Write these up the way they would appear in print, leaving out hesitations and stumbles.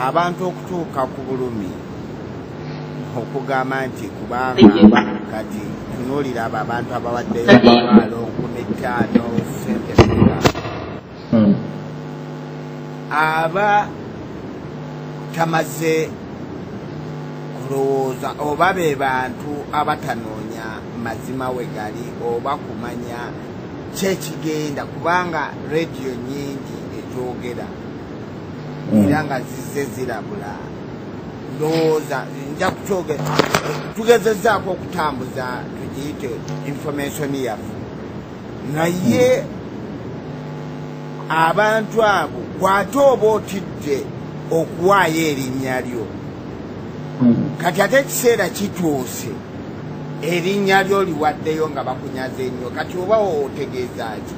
abantu okutuuka ku bulumi okugamba nti kubanga kati tunuulira abo abantu abawaddeyo emitwalo 15 sente aba tamaze kulowooza oba be bantu abatanoonya mazima we gali oba kumanya kyekigenda kubanga rediyo nyingi ekyogera era nga zizze zirabula ndowooza nja kukyogera tugezezzaako okutambuza tugiyite information yaffe naye abantu abo bw'ate oba otidde okuwaayo erinnya lyo kati ate ekiseera kituuse erinnya lyo liwaddeyo nga bakunyaze nnyo kati oba otegeeza ki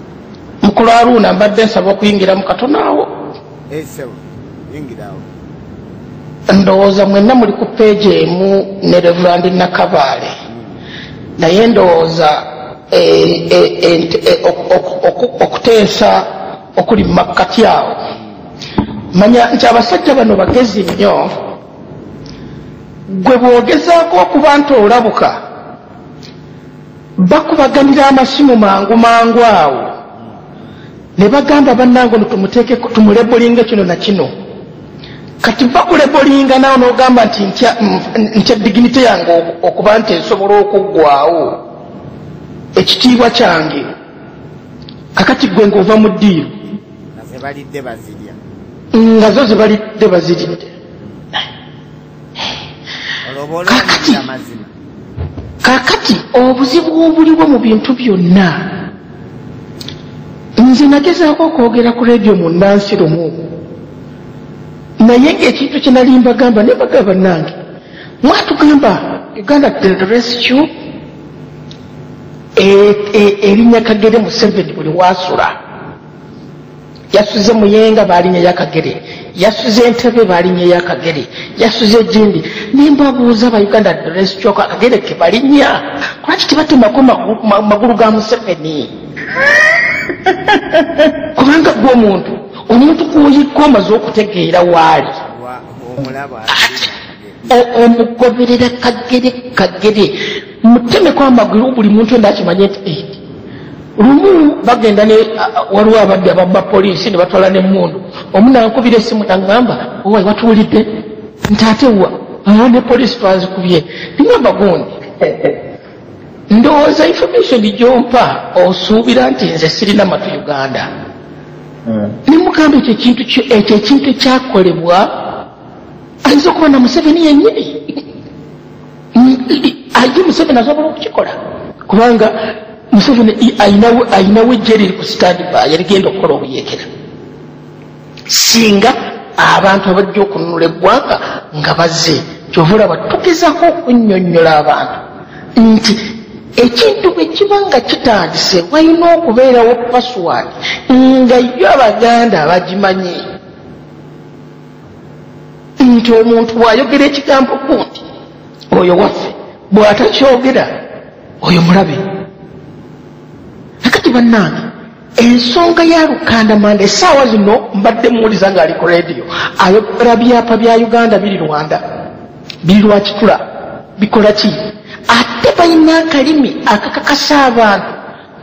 mukulu Aruna mbadde nsaba okuyingira mu katono awo esewo yingirawo ndowooza mwenna muli ku peegi emu ne Reverend Nakabaale naye ndowooza okuteesa okuli mu makkati awo manya nti abasajja bano bagezi nnyo gwe bw'ogezaako okuba nti olabuka bakubaganira amasimu mangu mangu awo ne bagamba bannange tumuteekeko tumulebolinga kino na kino kati bakulebolinga nawe n'ogamba nti ntya diginite yange okuba nti esobola okuggwawo ekitiibwa kyange kakati gwe ng'ova mu ddiiru nga zo zebalidde baziridde kakati obuzibu obuliwo mu bintu byonna nze nagezaako okwogera ku rediyo mu nnansi lumu naye ng'ekintu kye nali mbagamba ne bagamba bannange mwatugamba Uganda Rescue erinnya Kagere Museveni buli wasula yasuze Muyenga balinnya yakagere yasuze Entebbe balinnya yakagere yasuze Jindi nimbabuuza ba Uganda Rescue Kagere ke balinnya lwaki tebatemako magulu ga Museveni kubanga gwe omuntu kuyikko amaze okutegeera waali omugoberera kagere mutemeko amagulu buli muntu ndakimanye nti lumu bagenda ne waliwo abadde ababba poliisi ne batwala n'emmundu omu nankubira essimu naŋŋamba owai watuwulidde nti ate wa ne poliisi twazikubye ningamba gundi ndowooza information gyompa osuubira nti nze sirina matu Uganda nimugamba ekyo ekintu ekyakolebwa ayinza okuba na Museveni yennyini aye Museveni asobola okukikola kubanga Museveni ayinawo ejje liri ku standby erigenda okukola obuyeekera singa abantu abajja okununula eggwanga nga bazze kyova olaba tugezaako okunnyonnyola abantu nti ekintu bwe kiba nga kitandise walina okubeerawo password nga yo Abaganda abagimanyi nti omuntu bw'ayogera ekigambo gundi oyo waffe bw'atakyogera oyo mulabe nakati bannange ensonga ya Lukandamanda essaawa zino mbadde muwuliza ng'ali ku rediyo ayogera byapa bya Uganda biri Rwanda biri Lwakitula bikola ki ate balina akalimi akakakasa abantu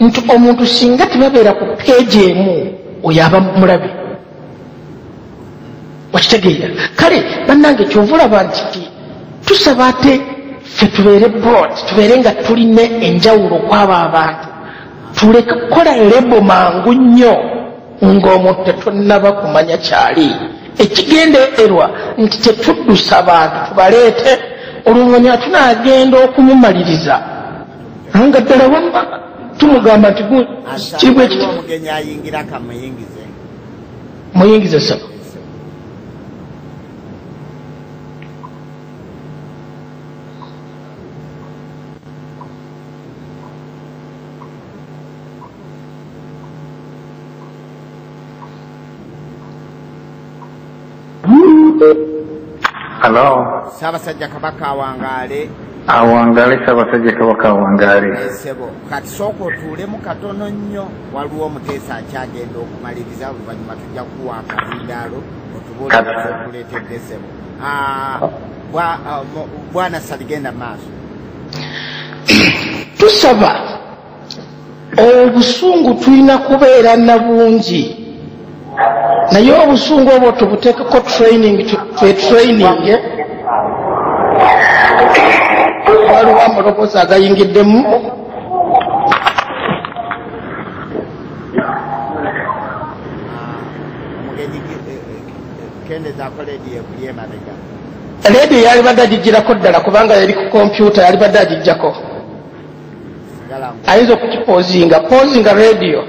nti omuntu singa tebabeera ku peegi emu oyo aba mulabe wakitegeera kale bannange kyova olaba nti tusaba ate ffe tubeere broad tubeere nga tulina enjawulo kwaba abantu tuleke kukola lebo mangu nnyo ng'omuntu tetonnaba kumanya kyali ekigendererwa nti tetuddusa abantu tubaleete oluvanyuma tunaagenda okumumaliriza nga ddala wamma tumugamba nti kirimu ekiti muyingize saba Hello. Ssaabasajja Kabaka Awangaale awangale Ssaabasajja Kabaka awangale sebo kati sooka otuulemu katono nnyo waliwo omuteesa akyagenda okumaliriza oluvannyuma tujja kuwa akazindaalo otubuulire okuleetedde sebo bwana Saligenda maaso tusaba obusungu tulina kubeera na bungi naye obusungu obwo tubuteekeko training waliwo amaloboozi agayingiddemu leediyo yali badde agigirako ddala kubanga yali ku kompyuta yali badde agijjako ayinza okukipozinga leediyo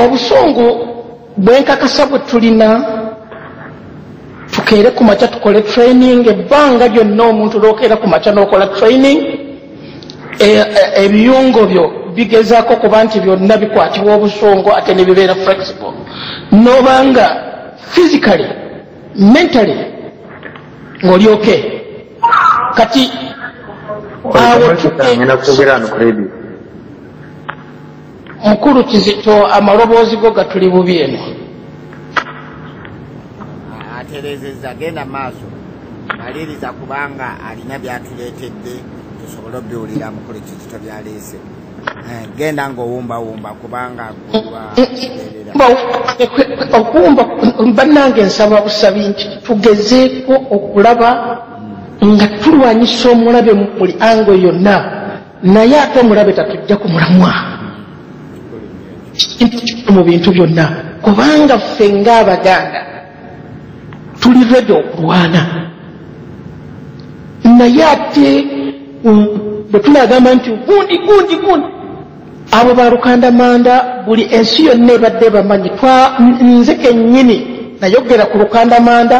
obusungu bwenkakasa bwe tulina tukeere ku makya tukole training ebbanga lyonna omuntu lwokeera ku makya n'okola training ebiyungo byo bigezaako kuba nti byonna bikwatibwa obusungu ate ne bibeera flexible n'obanga physically mentally ng'olyoke kati mukulu Kizito amaloboozi go gatuli bubi eno aterezeza genda maaso maliriza kubanga alina byatuleetedde tusobole obiwulira mukulu Kizito byaleese genda ng'owumbawumba kubanga okuwumba bannange nsaba busabi nti tugezeeko okulaba nga tulwanyisa omulabe mu buli ango yonna naye ate omulabe tatujja ku mulamwa mu bintu byonna kubanga ffe ng'Abaganda tuli ready okulwana naye ate bwe tunagamba nti gundi abo ba Lukandamanda buli ensi yonna ebadde bamanyi nze kennyini nayogera ku Lukandamanda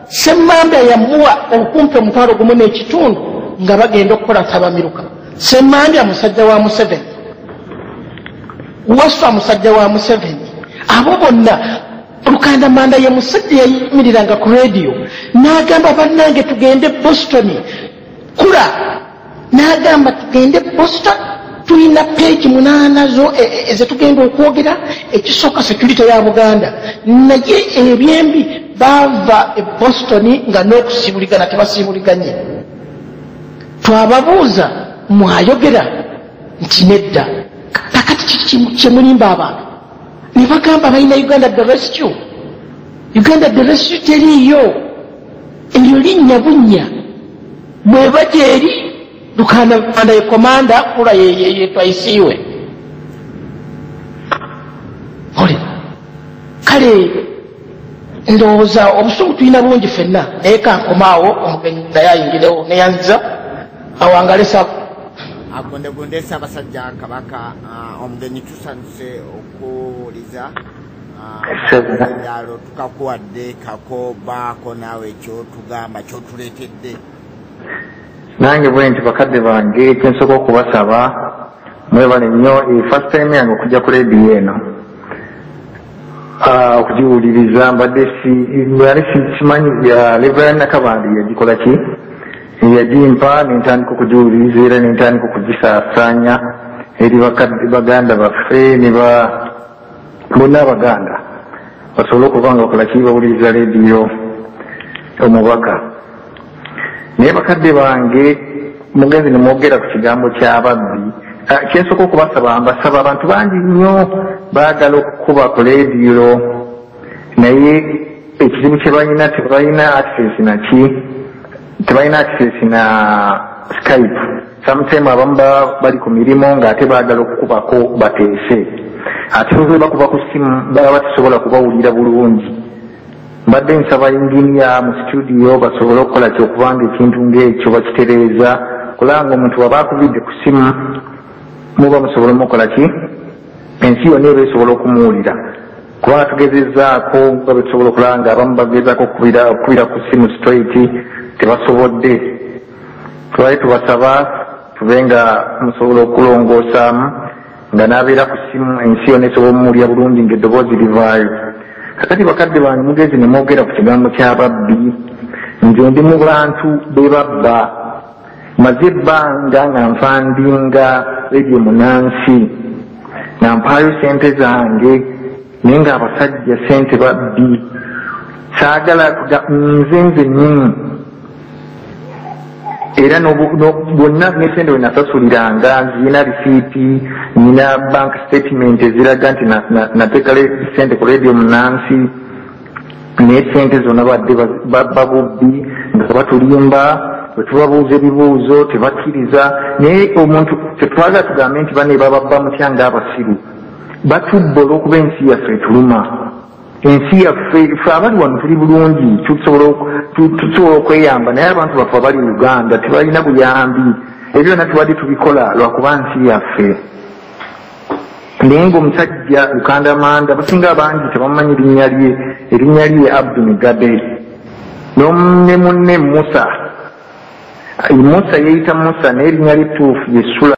Semmanda yamuwa okumpe omutwalo gumu n'ekitundu nga bagenda okukola tabamiruka Semmanda musajja wa Museveni Waswa musajja wa Museveni abo bonna Lukandamanda ye musajja yayimiriranga ku radio n'agamba bannange tugende Boston kula n'agamba tugende Boston tulina page 8 zo ezetugenda okwogera ekisooka security ya Buganda naye ebyembi bava e Boston nga n'okusibuligana tebasibuliganye twababuuza mwayogera nti nedda kakati kyemulimba abantu ne bagamba balina Uganda the rescue teriiyo eryo linnya bunnya bwe bajja eri Lukandamanda ye komanda kula ye twaisiiwe oli kale ndowooza obusungu tulina bungi ffenna naye kankomaawo omugenyi naye ayingirewo neyanziza awangalesa agondegonde Ssaabasajja Kabaka omugenyi tusanuse okuwuliza endalo tukakuwadde kakobaako naawe ekyotugamba kyotuleetedde nange bwe nti bakadde bange kyensoka okubasaba mwebale nnyo first time yange okujja ku leediyo eno okugiwuliriza mbadde simanyi Reverend Nakabandi yagikola ki yagimpa nentandika okugiwuliriza era nentandika okugisaasaanya eri bakadde baganda baffe ne bonna Abaganda basobole okuba nga bakola ki bawuliriza leediyo omubaka naye bakadde bange mugenzi ne mwogera ku kigambo ky'ababbi kyensooka okubasaba mbasaba abantu bangi nnyo baagala okukuba ku leediyo naye ekizibu kye balina tebalina access tebalina access na Skype sometime abamu bali ku mirimu ng'ate baagala okukubako bateese ate bwe bakuba ku simu baba batasobola kubawulira bulungi mbadde nsaba inginiya mu studio basobole okukola kyokubanga ekintu ng'ekyo bakitereeza kulanga omuntu waba akubidde ku simu muba musobole mukola ki ensi yonna eba esobola okumuwulira kubanga tugezezzaako nga bwe tusobola okulanga abamu bagezaako okubira ku simu straight tebasobodde twali tubasaba tube nga musobola okulongoosaamu nga n'abeera ku simu ensi yonna esobola omumuwulira bulungi ng'eddoboozi livaayo kakati bakadde bange mugezi ne mwogera ku kigambo ky'ababbi nze ndi mu bantu be babba maze ebbanga nga nfandinga ebyo munansi nga mpaayo sente zange naye ng'abasajja sente babbi saagala nze nnyini era bonna nesente we nasasuliranga nzina risiiti nina bank statement eziraga nti nateeka sente ku radio munansi naye sente zonna badde babubbi nga batulimba bwetubabuuza ebibuuzo tebakkiriza naye omuntu tetwagala tugambe nti bane bababba mutya ng'abasiru batubba olw'okuba ensi yaffe etuluma ensi yaffe ffe abali wano tuli bulungi tusobola okweyamba naye abantu baffe abali Uganda tebalina buyambi ebyo byonna tubadde tubikola lwakuba nsi yaffe naye ng'omusajja lukandamanda basinga abangi tebamanyi erinnya lye Abdu Mugabe ne munne Musa yeeyita Musa naye erinnya lye ttuufu ye Sula